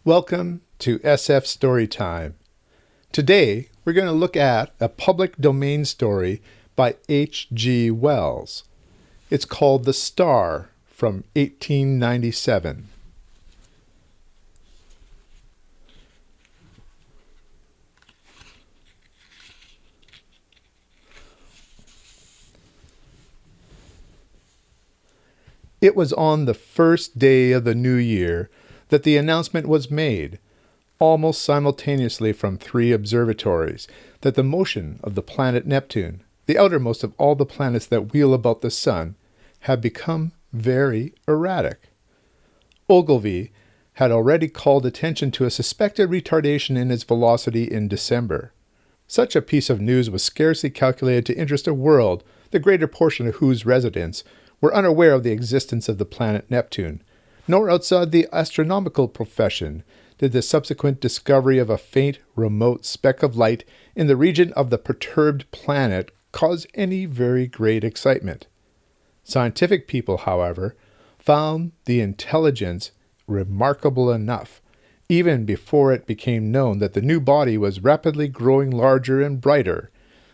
Welcome to SF Storytime. Today, we're going to look at a public domain story by H.G. Wells. It's called The Star from 1897. It was on the first day of the new year that the announcement was made, almost simultaneously from 3 observatories, that the motion of the planet Neptune, the outermost of all the planets that wheel about the sun, had become very erratic. Ogilvy had already called attention to a suspected retardation in its velocity in December. Such a piece of news was scarcely calculated to interest a world, the greater portion of whose residents were unaware of the existence of the planet Neptune, nor outside the astronomical profession did the subsequent discovery of a faint, remote speck of light in the region of the perturbed planet cause any very great excitement. Scientific people, however, found the intelligence remarkable enough, even before it became known that the new body was rapidly growing larger and brighter,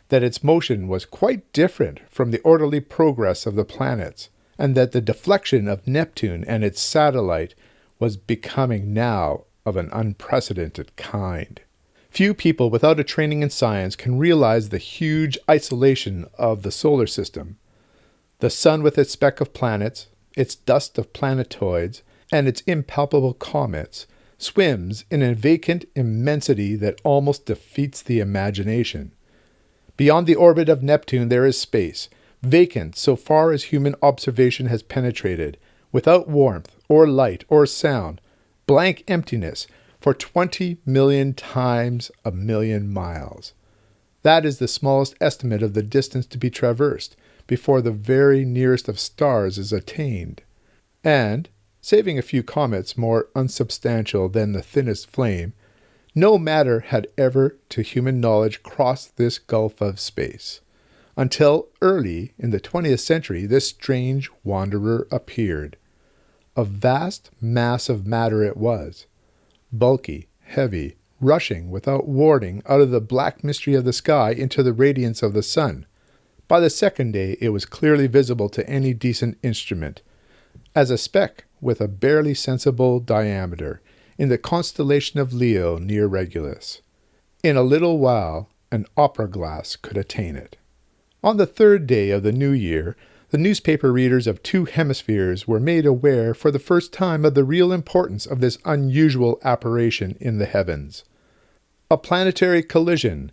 that its motion was quite different from the orderly progress of the planets, and that the deflection of Neptune and its satellite was becoming now of an unprecedented kind. Few people without a training in science can realize the huge isolation of the solar system. The sun with its speck of planets, its dust of planetoids, and its impalpable comets swims in a vacant immensity that almost defeats the imagination. Beyond the orbit of Neptune there is space, vacant so far as human observation has penetrated, without warmth or light or sound, blank emptiness for 20 million times a million miles. That is the smallest estimate of the distance to be traversed before the very nearest of stars is attained. And, saving a few comets more unsubstantial than the thinnest flame, no matter had ever to human knowledge crossed this gulf of space, until early in the 20th century this strange wanderer appeared. A vast mass of matter it was, bulky, heavy, rushing without warning out of the black mystery of the sky into the radiance of the sun. By the second day it was clearly visible to any decent instrument, as a speck with a barely sensible diameter, in the constellation of Leo near Regulus. In a little while, an opera glass could attain it. On the third day of the new year, the newspaper readers of 2 hemispheres were made aware for the first time of the real importance of this unusual apparition in the heavens. A planetary collision.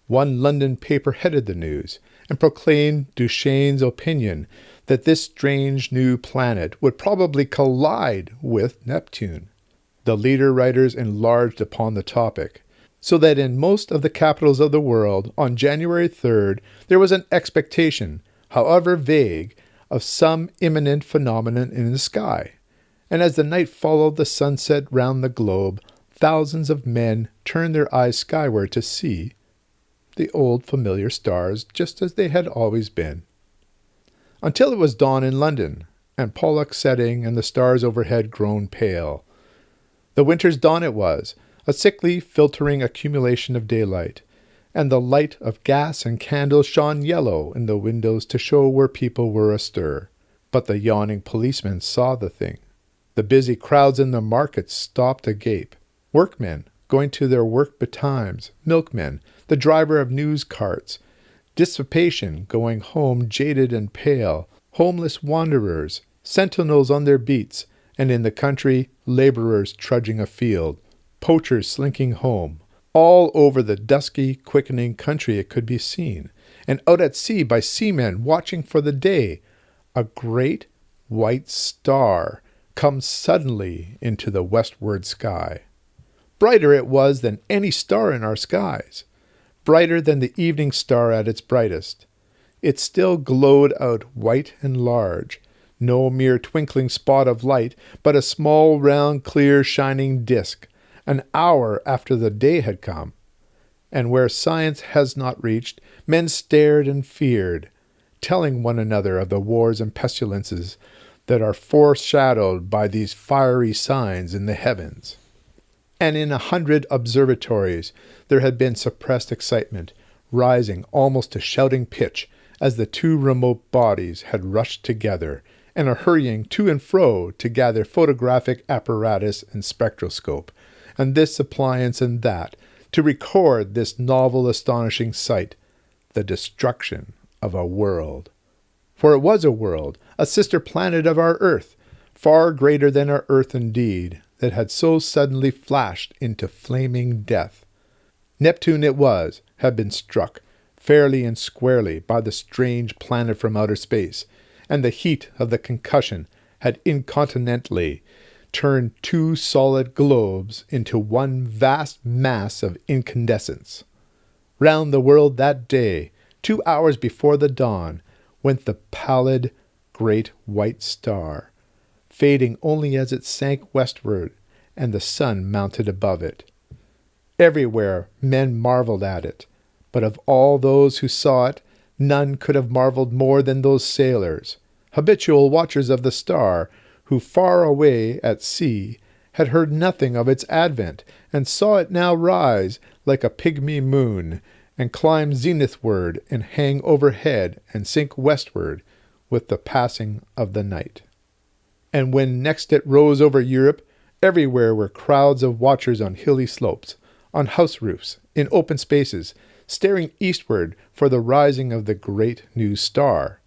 One London paper headed the news, and proclaimed Duchesne's opinion that this strange new planet would probably collide with Neptune. The leader writers enlarged upon the topic, so that in most of the capitals of the world, on January 3rd, there was an expectation, however vague, of some imminent phenomenon in the sky. And as the night followed the sunset round the globe, thousands of men turned their eyes skyward to see the old familiar stars just as they had always been. Until it was dawn in London, and Pollux setting and the stars overhead grown pale. The winter's dawn it was, a sickly, filtering accumulation of daylight, and the light of gas and candles shone yellow in the windows to show where people were astir. But the yawning policemen saw the thing. The busy crowds in the markets stopped agape. Workmen going to their work betimes, milkmen, the driver of news carts, dissipation going home jaded and pale, homeless wanderers, sentinels on their beats, and in the country, laborers trudging afield, poachers slinking home. All over the dusky, quickening country it could be seen, and out at sea by seamen watching for the day, a great white star comes suddenly into the westward sky. Brighter it was than any star in our skies, brighter than the evening star at its brightest. It still glowed out white and large, no mere twinkling spot of light, but a small, round, clear, shining disk, an hour after the day had come. And where science has not reached, men stared and feared, telling one another of the wars and pestilences that are foreshadowed by these fiery signs in the heavens. and in 100 observatories there had been suppressed excitement, rising almost to shouting pitch as the two remote bodies had rushed together and are hurrying to and fro to gather photographic apparatus and spectroscope, and this appliance and that, to record this novel astonishing sight, the destruction of a world. For it was a world, a sister planet of our Earth, far greater than our Earth indeed, that had so suddenly flashed into flaming death. Neptune it was, had been struck, fairly and squarely, by the strange planet from outer space, and the heat of the concussion had incontinently turned two solid globes into one vast mass of incandescence. Round the world that day, 2 hours before the dawn, went the pallid, great white star, fading only as it sank westward and the sun mounted above it. Everywhere men marveled at it, but of all those who saw it, none could have marveled more than those sailors, habitual watchers of the star, who far away at sea had heard nothing of its advent, and saw it now rise like a pygmy moon, and climb zenithward, and hang overhead, and sink westward with the passing of the night. And when next it rose over Europe, everywhere were crowds of watchers on hilly slopes, on house roofs, in open spaces, staring eastward for the rising of the great new star.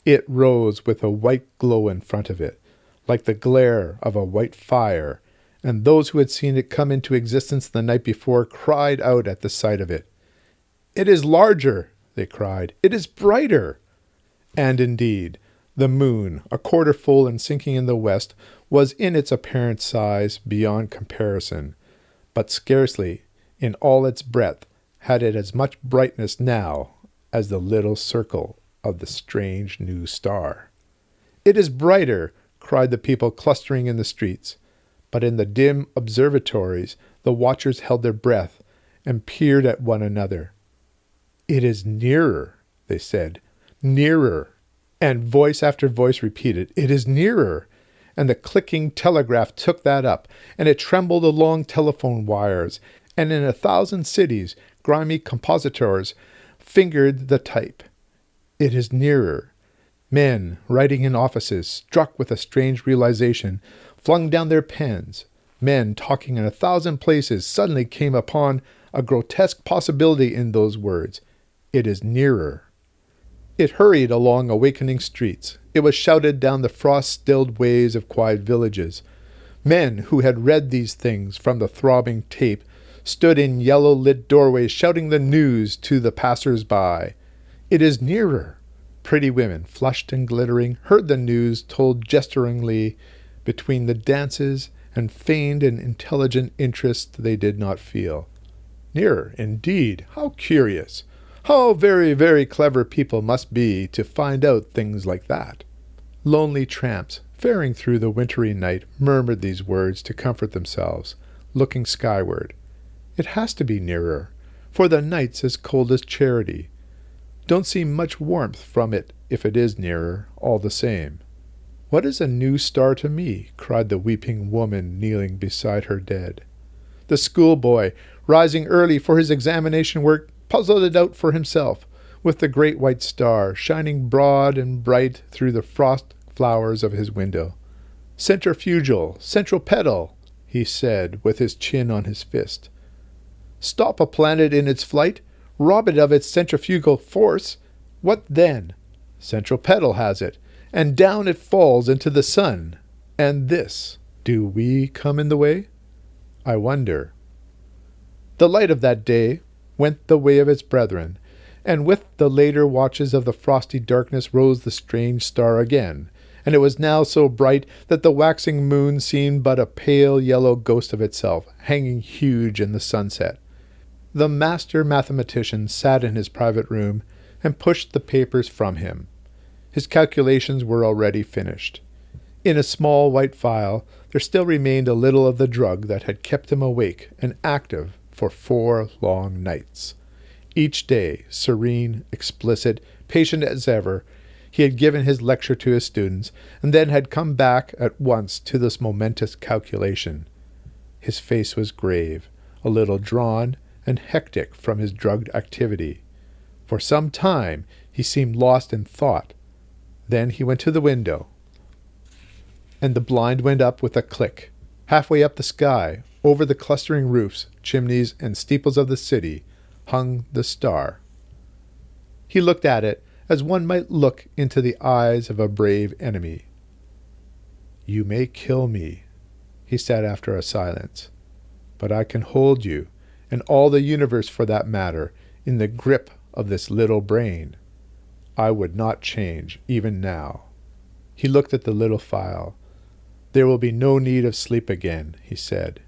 It rose with a white glow in front of it, like the glare of a white fire, and those who had seen it come into existence the night before cried out at the sight of it. "It is larger," they cried. "It is brighter." And indeed, the moon, a quarter full and sinking in the west, was in its apparent size beyond comparison, but scarcely, in all its breadth, had it as much brightness now as the little circle of the strange new star. "It is brighter," cried the people clustering in the streets, but in the dim observatories the watchers held their breath and peered at one another. "It is nearer," they said, "nearer," and voice after voice repeated, "It is nearer," and the clicking telegraph took that up, and it trembled along telephone wires, and in 1,000 cities grimy compositors fingered the type. It is nearer. Men, writing in offices, struck with a strange realization, flung down their pens. Men, talking in 1,000 places, suddenly came upon a grotesque possibility in those words. It is nearer. It hurried along awakening streets. It was shouted down the frost-stilled ways of quiet villages. Men who had read these things from the throbbing tape stood in yellow-lit doorways shouting the news to the passers-by. It is nearer. Pretty women, flushed and glittering, heard the news told gesturingly between the dances and feigned an intelligent interest they did not feel. Nearer, indeed. How curious. How very, very clever people must be to find out things like that. Lonely tramps, faring through the wintry night, murmured these words to comfort themselves, looking skyward. It has to be nearer, for the night's as cold as charity. Don't see much warmth from it if it is nearer, all the same. "What is a new star to me?" cried the weeping woman kneeling beside her dead. The schoolboy, rising early for his examination work, puzzled it out for himself, with the great white star shining broad and bright through the frost flowers of his window. "Centrifugal, centripetal," he said, with his chin on his fist. "Stop a planet in its flight, rob it of its centrifugal force. What then? Centripetal has it, and down it falls into the sun. And this, do we come in the way? I wonder." The light of that day went the way of its brethren, and with the later watches of the frosty darkness rose the strange star again, and it was now so bright that the waxing moon seemed but a pale yellow ghost of itself, hanging huge in the sunset. The master mathematician sat in his private room and pushed the papers from him. His calculations were already finished. In a small white phial there still remained a little of the drug that had kept him awake and active for 4 long nights. Each day, serene, explicit, patient as ever, he had given his lecture to his students, and then had come back at once to this momentous calculation. His face was grave, a little drawn and hectic from his drugged activity. For some time he seemed lost in thought. Then he went to the window, and the blind went up with a click. Halfway up the sky, over the clustering roofs, chimneys, and steeples of the city, hung the star. He looked at it as one might look into the eyes of a brave enemy. "You may kill me," he said after a silence, "but I can hold you, and all the universe for that matter, in the grip of this little brain. I would not change, even now." He looked at the little phial. "There will be no need of sleep again," he said.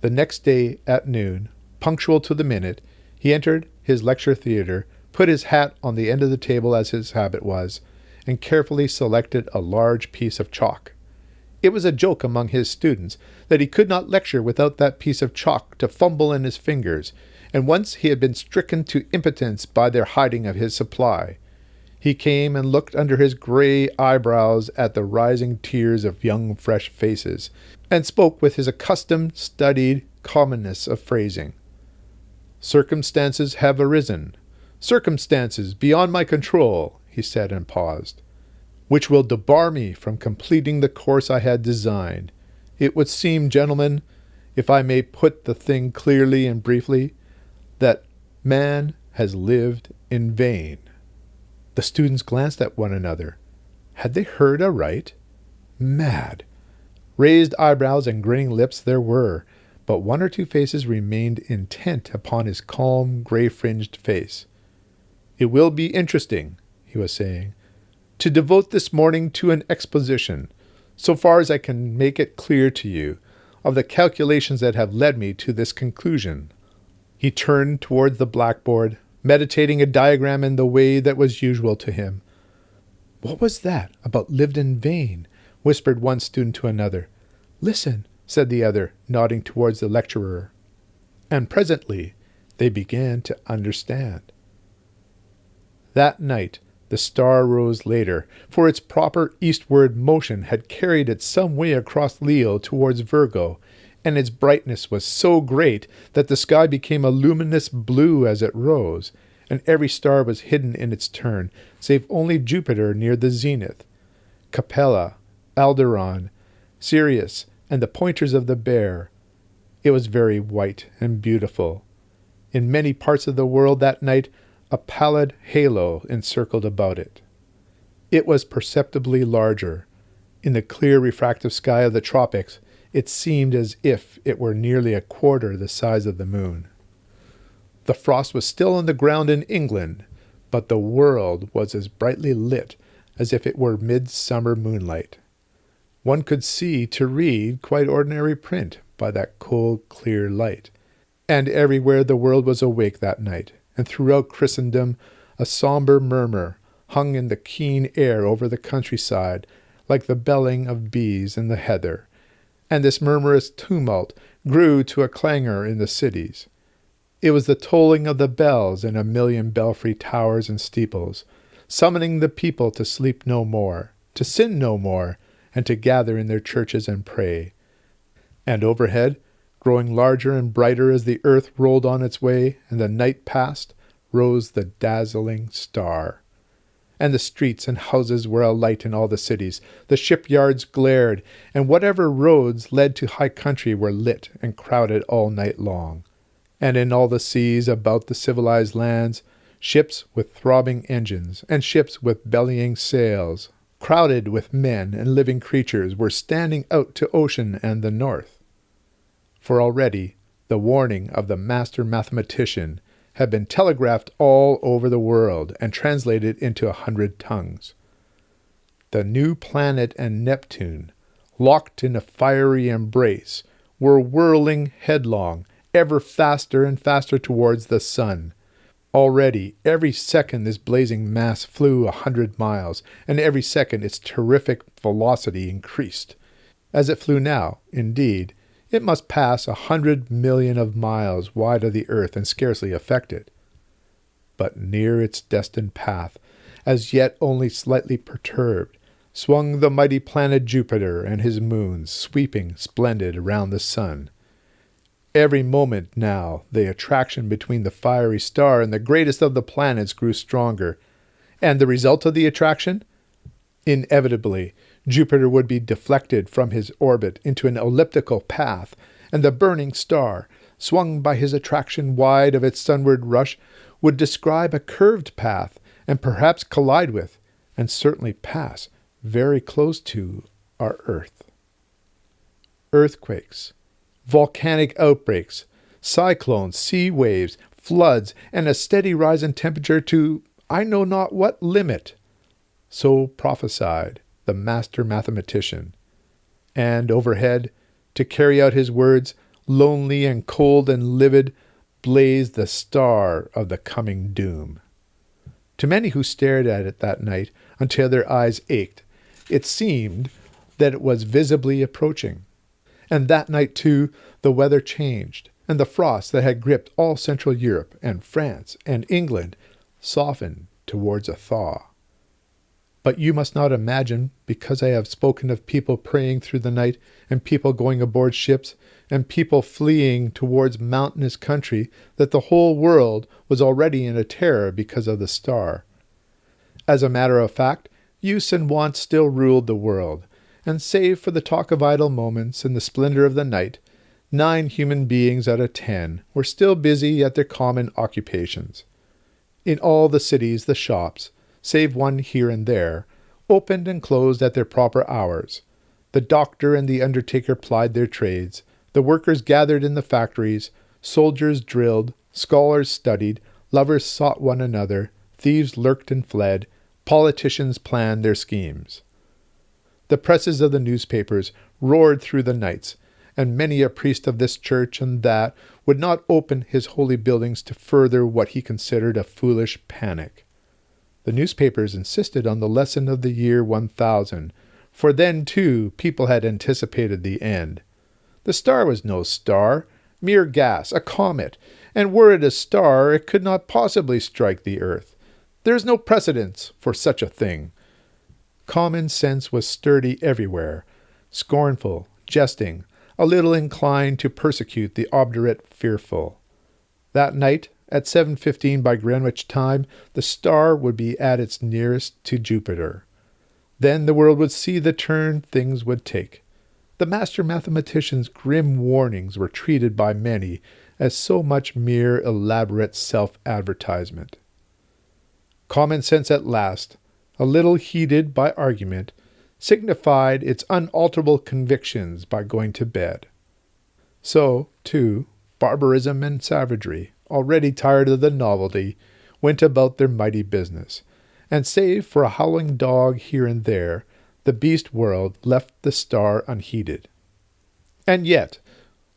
The next day at noon, punctual to the minute, he entered his lecture theatre, put his hat on the end of the table as his habit was, and carefully selected a large piece of chalk. It was a joke among his students that he could not lecture without that piece of chalk to fumble in his fingers, and once he had been stricken to impotence by their hiding of his supply. He came and looked under his grey eyebrows at the rising tiers of young, fresh faces, and spoke with his accustomed, studied commonness of phrasing. "Circumstances have arisen. Circumstances beyond my control," he said and paused, "which will debar me from completing the course I had designed. It would seem, gentlemen, if I may put the thing clearly and briefly, that man has lived in vain." The students glanced at one another. Had they heard aright? Mad! Raised eyebrows and grinning lips there were, but one or two faces remained intent upon his calm, grey-fringed face. "It will be interesting," he was saying, "to devote this morning to an exposition, so far as I can make it clear to you, of the calculations that have led me to this conclusion." He turned towards the blackboard, meditating a diagram in the way that was usual to him. "What was that about lived in vain?" whispered one student to another. "Listen," said the other, nodding towards the lecturer. And presently they began to understand. That night the star rose later, for its proper eastward motion had carried it some way across Leo towards Virgo, and its brightness was so great that the sky became a luminous blue as it rose, and every star was hidden in its turn, save only Jupiter near the zenith. Capella, Aldebaran, Sirius, and the pointers of the Bear. It was very white and beautiful. In many parts of the world that night a pallid halo encircled about it. It was perceptibly larger. In the clear refractive sky of the tropics, it seemed as if it were nearly a quarter the size of the moon. The frost was still on the ground in England, but the world was as brightly lit as if it were midsummer moonlight. One could see to read quite ordinary print by that cold, clear light. And everywhere the world was awake that night, and throughout Christendom a sombre murmur hung in the keen air over the countryside, like the belling of bees in the heather, and this murmurous tumult grew to a clangor in the cities. It was the tolling of the bells in a million belfry towers and steeples, summoning the people to sleep no more, to sin no more, and to gather in their churches and pray. And overhead, growing larger and brighter as the earth rolled on its way and the night passed, rose the dazzling star. And the streets and houses were alight in all the cities. The shipyards glared, and whatever roads led to high country were lit and crowded all night long. And in all the seas about the civilized lands, ships with throbbing engines and ships with bellying sails, crowded with men and living creatures, were standing out to ocean and the north. For already the warning of the master mathematician had been telegraphed all over the world and translated into 100 tongues. The new planet and Neptune, locked in a fiery embrace, were whirling headlong, ever faster and faster towards the sun. Already, every second this blazing mass flew 100 miles, and every second its terrific velocity increased. As it flew now, indeed, it must pass 100 million of miles wide of the earth and scarcely affect it. But near its destined path, as yet only slightly perturbed, swung the mighty planet Jupiter and his moons, sweeping splendid around the sun. Every moment now the attraction between the fiery star and the greatest of the planets grew stronger. And the result of the attraction? Inevitably, Jupiter would be deflected from his orbit into an elliptical path, and the burning star, swung by his attraction wide of its sunward rush, would describe a curved path and perhaps collide with, and certainly pass, very close to, our Earth. Earthquakes, volcanic outbreaks, cyclones, sea waves, floods, and a steady rise in temperature to I know not what limit. So prophesied the master mathematician. And overhead, to carry out his words, lonely and cold and livid, blazed the star of the coming doom. To many who stared at it that night until their eyes ached, it seemed that it was visibly approaching. And that night, too, the weather changed, and the frost that had gripped all Central Europe and France and England softened towards a thaw. But you must not imagine, because I have spoken of people praying through the night, and people going aboard ships, and people fleeing towards mountainous country, that the whole world was already in a terror because of the star. As a matter of fact, use and want still ruled the world, and save for the talk of idle moments and the splendor of the night, 9 human beings out of 10 were still busy at their common occupations. In all the cities, the shops, save one here and there, opened and closed at their proper hours. The doctor and the undertaker plied their trades, the workers gathered in the factories, soldiers drilled, scholars studied, lovers sought one another, thieves lurked and fled, politicians planned their schemes. The presses of the newspapers roared through the nights, and many a priest of this church and that would not open his holy buildings to further what he considered a foolish panic. The newspapers insisted on the lesson of the year 1000, for then, too, people had anticipated the end. The star was no star, mere gas, a comet, and were it a star, it could not possibly strike the earth. There is no precedence for such a thing. Common sense was sturdy everywhere, scornful, jesting, a little inclined to persecute the obdurate fearful. That night, at 7:15 by Greenwich time, the star would be at its nearest to Jupiter. Then the world would see the turn things would take. The master mathematician's grim warnings were treated by many as so much mere elaborate self-advertisement. Common sense at last, a little heated by argument, signified its unalterable convictions by going to bed. So, too, barbarism and savagery, already tired of the novelty, went about their mighty business, and save for a howling dog here and there, the beast world left the star unheeded. And yet,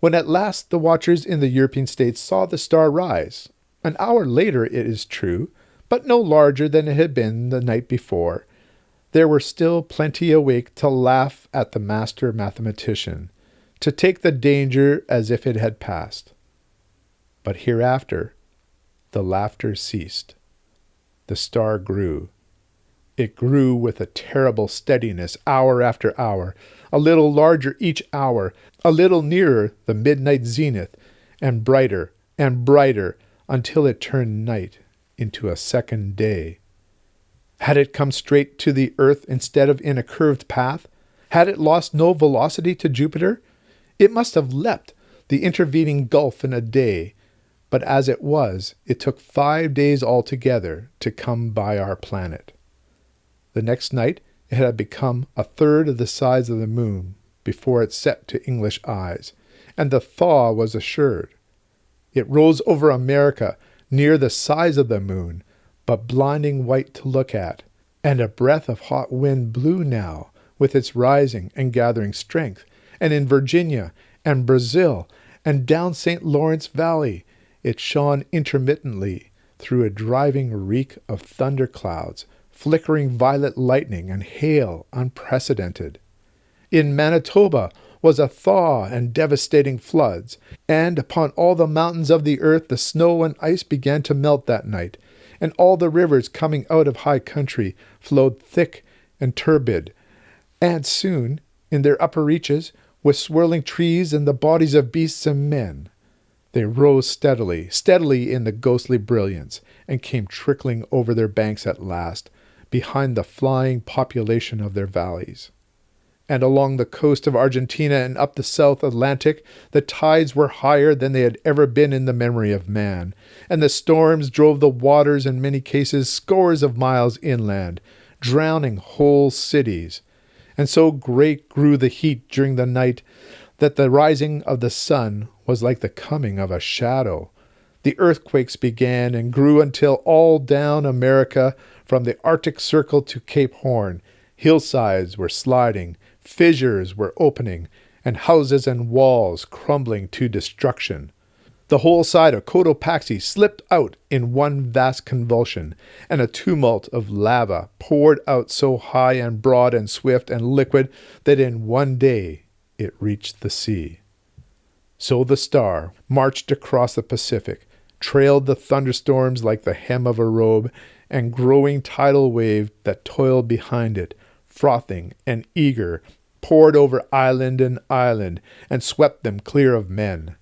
when at last the watchers in the European states saw the star rise, an hour later it is true, but no larger than it had been the night before, there were still plenty awake to laugh at the master mathematician, to take the danger as if it had passed. But hereafter, the laughter ceased. The star grew. It grew with a terrible steadiness hour after hour, a little larger each hour, a little nearer the midnight zenith, and brighter, until it turned night into a second day. Had it come straight to the earth instead of in a curved path? Had it lost no velocity to Jupiter? It must have leapt the intervening gulf in a day, but as it was, it took 5 days altogether to come by our planet. The next night it had become a third of the size of the moon before it set to English eyes, and the thaw was assured. It rose over America, near the size of the moon, but blinding white to look at, and a breath of hot wind blew now with its rising and gathering strength, and in Virginia and Brazil and down St. Lawrence Valley it shone intermittently through a driving reek of thunderclouds, flickering violet lightning and hail unprecedented. In Manitoba was a thaw and devastating floods, and upon all the mountains of the earth the snow and ice began to melt that night, and all the rivers coming out of high country flowed thick and turbid, and soon, in their upper reaches, with swirling trees and the bodies of beasts and men. They rose steadily, steadily in the ghostly brilliance, and came trickling over their banks at last, behind the flying population of their valleys. And along the coast of Argentina and up the South Atlantic, the tides were higher than they had ever been in the memory of man, and the storms drove the waters in many cases scores of miles inland, drowning whole cities. And so great grew the heat during the night that the rising of the sun was like the coming of a shadow. The earthquakes began and grew until all down America, from the Arctic Circle to Cape Horn, hillsides were sliding, fissures were opening, and houses and walls crumbling to destruction. The whole side of Cotopaxi slipped out in one vast convulsion, and a tumult of lava poured out so high and broad and swift and liquid that in one day it reached the sea. So the star marched across the Pacific, trailed the thunderstorms like the hem of a robe, and growing tidal wave that toiled behind it, frothing and eager, poured over island and swept them clear of men,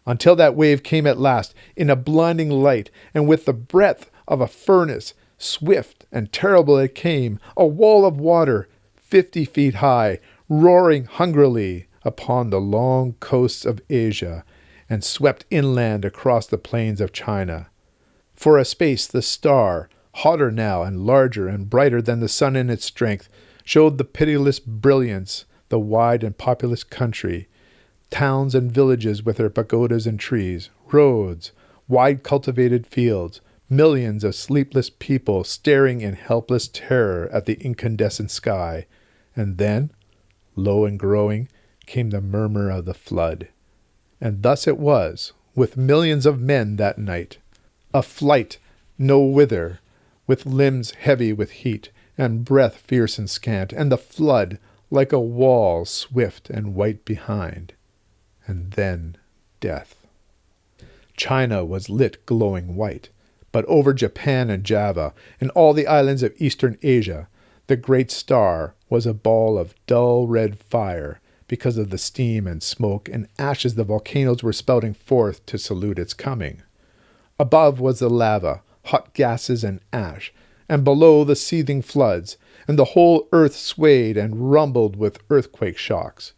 until that wave came at last in a blinding light, and with the breath of a furnace, swift and terrible it came, a wall of water 50 feet high, roaring hungrily upon the long coasts of Asia, and swept inland across the plains of China. For a space the star, hotter now and larger and brighter than the sun in its strength, showed the pitiless brilliance, the wide and populous country, towns and villages with their pagodas and trees, roads, wide cultivated fields, millions of sleepless people staring in helpless terror at the incandescent sky. And then, low and growing, came the murmur of the flood. And thus it was with millions of men that night, a flight no whither, with limbs heavy with heat, and breath fierce and scant, and the flood like a wall swift and white behind. And then death. China was lit glowing white, but over Japan and Java, and all the islands of eastern Asia, the great star was a ball of dull red fire, because of the steam and smoke and ashes the volcanoes were spouting forth to salute its coming. Above was the lava, hot gases and ash, and below the seething floods, and the whole earth swayed and rumbled with earthquake shocks.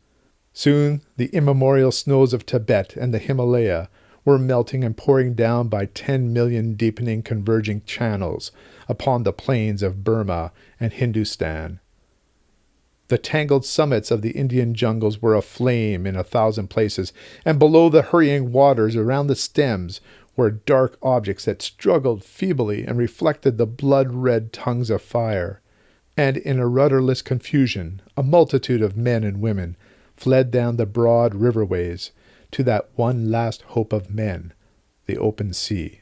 Soon the immemorial snows of Tibet and the Himalaya were melting and pouring down by 10 million deepening converging channels upon the plains of Burma and Hindustan. The tangled summits of the Indian jungles were aflame in 1,000 places, and below the hurrying waters around the stems were dark objects that struggled feebly and reflected the blood-red tongues of fire. And in a rudderless confusion, a multitude of men and women fled down the broad riverways to that one last hope of men, the open sea.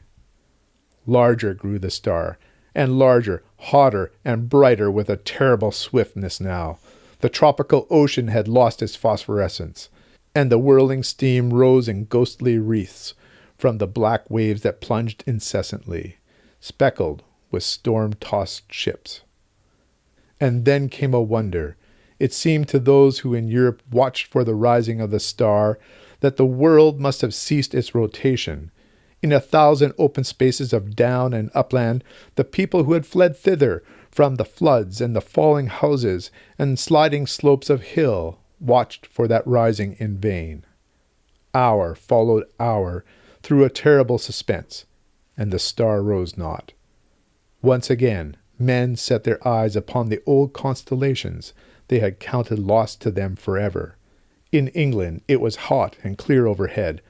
Larger grew the star, and larger, hotter, and brighter with a terrible swiftness now. The tropical ocean had lost its phosphorescence, and the whirling steam rose in ghostly wreaths from the black waves that plunged incessantly, speckled with storm-tossed ships. And then came a wonder. It seemed to those who in Europe watched for the rising of the star that the world must have ceased its rotation. In 1,000 open spaces of down and upland, the people who had fled thither from the floods and the falling houses and sliding slopes of hill watched for that rising in vain. Hour followed hour through a terrible suspense, and the star rose not. Once again, men set their eyes upon the old constellations they had counted lost to them forever. In England it was hot and clear overhead,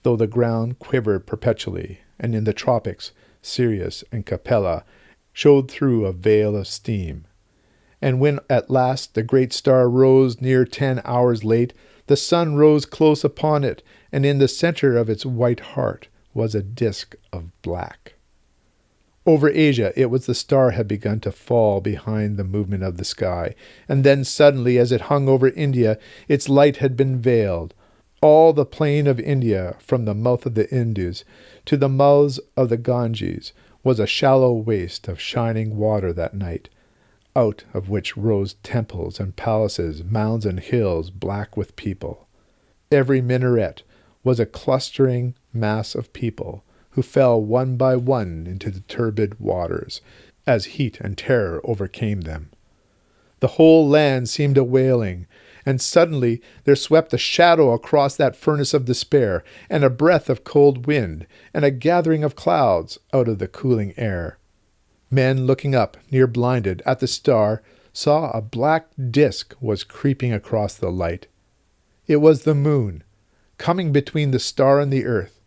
though the ground quivered perpetually, and in the tropics Sirius and Capella showed through a veil of steam. And when at last the great star rose near 10 hours late, the sun rose close upon it, and in the center of its white heart was a disk of black. Over Asia it was the star had begun to fall behind the movement of the sky, and then suddenly, as it hung over India, its light had been veiled. All the plain of India, from the mouth of the Indus to the mouths of the Ganges, was a shallow waste of shining water that night, out of which rose temples and palaces, mounds and hills black with people. Every minaret was a clustering mass of people who fell one by one into the turbid waters as heat and terror overcame them. The whole land seemed a wailing, and suddenly there swept a shadow across that furnace of despair, and a breath of cold wind, and a gathering of clouds out of the cooling air. Men looking up, near blinded, at the star, saw a black disk was creeping across the light. It was the moon, coming between the star and the earth.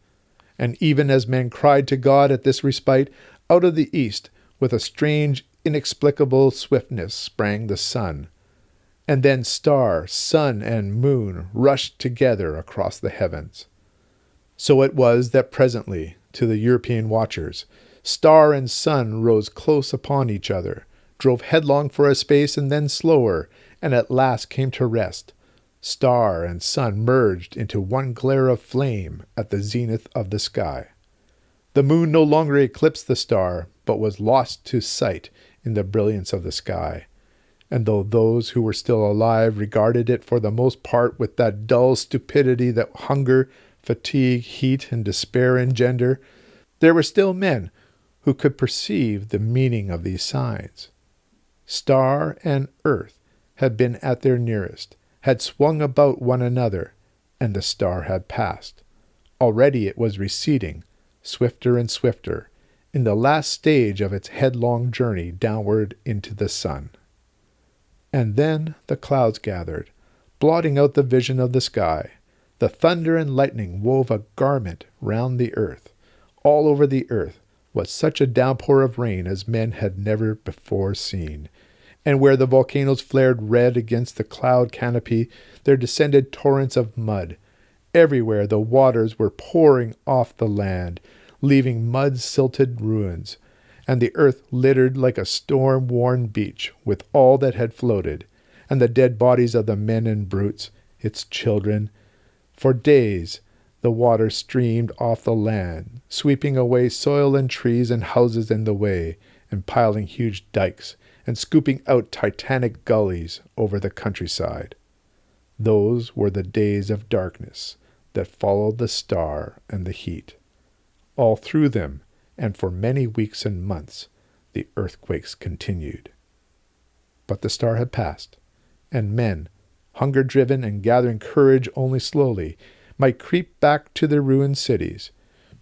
And even as men cried to God at this respite, out of the east, with a strange, inexplicable swiftness, sprang the sun. And then star, sun, and moon rushed together across the heavens. So it was that presently, to the European watchers, star and sun rose close upon each other, drove headlong for a space and then slower, and at last came to rest. Star and sun merged into one glare of flame at the zenith of the sky. The moon no longer eclipsed the star, but was lost to sight in the brilliance of the sky. And though those who were still alive regarded it for the most part with that dull stupidity that hunger, fatigue, heat, and despair engender, there were still men who could perceive the meaning of these signs. Star and earth had been at their nearest, had swung about one another, and the star had passed. Already it was receding, swifter and swifter, in the last stage of its headlong journey downward into the sun. And then the clouds gathered, blotting out the vision of the sky. The thunder and lightning wove a garment round the earth. All over the earth was such a downpour of rain as men had never before seen. And where the volcanoes flared red against the cloud canopy, there descended torrents of mud. Everywhere the waters were pouring off the land, leaving mud-silted ruins, and the earth littered like a storm-worn beach with all that had floated, and the dead bodies of the men and brutes, its children. For days the water streamed off the land, sweeping away soil and trees and houses in the way, and piling huge dikes, and scooping out titanic gullies over the countryside. Those were the days of darkness that followed the star and the heat. All through them, and for many weeks and months, the earthquakes continued. But the star had passed, and men, hunger-driven and gathering courage only slowly, might creep back to their ruined cities,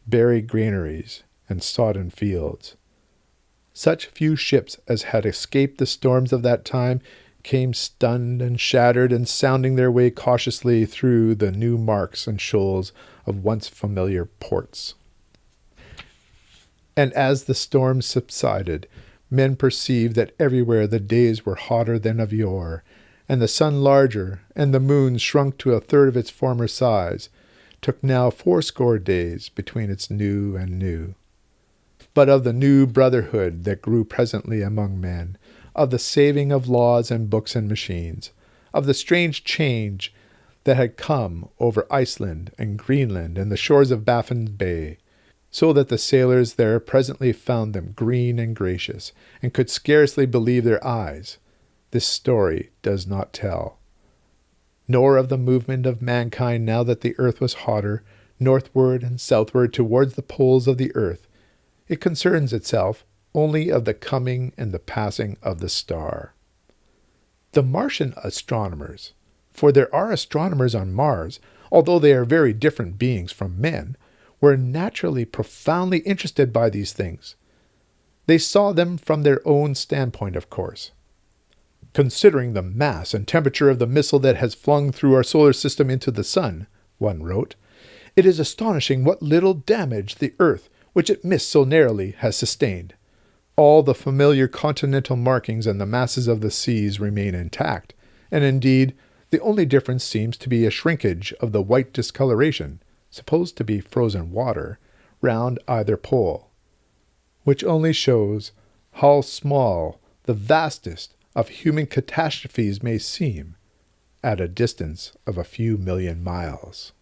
buried granaries, and sodden fields. Such few ships as had escaped the storms of that time came stunned and shattered and sounding their way cautiously through the new marks and shoals of once familiar ports. And as the storm subsided, men perceived that everywhere the days were hotter than of yore, and the sun larger, and the moon shrunk to a third of its former size, took now 80 days between its new and new. But of the new brotherhood that grew presently among men, of the saving of laws and books and machines, of the strange change that had come over Iceland and Greenland and the shores of Baffin's Bay, so that the sailors there presently found them green and gracious, and could scarcely believe their eyes, this story does not tell. Nor of the movement of mankind now that the earth was hotter, northward and southward towards the poles of the earth. It concerns itself only of the coming and the passing of the star. The Martian astronomers, for there are astronomers on Mars, although they are very different beings from men, were naturally profoundly interested by these things. They saw them from their own standpoint, of course. Considering the mass and temperature of the missile that has flung through our solar system into the sun, one wrote, it is astonishing what little damage the earth, which it missed so narrowly, has sustained. All the familiar continental markings and the masses of the seas remain intact, and indeed, the only difference seems to be a shrinkage of the white discoloration, supposed to be frozen water, round either pole, which only shows how small the vastest of human catastrophes may seem at a distance of a few million miles.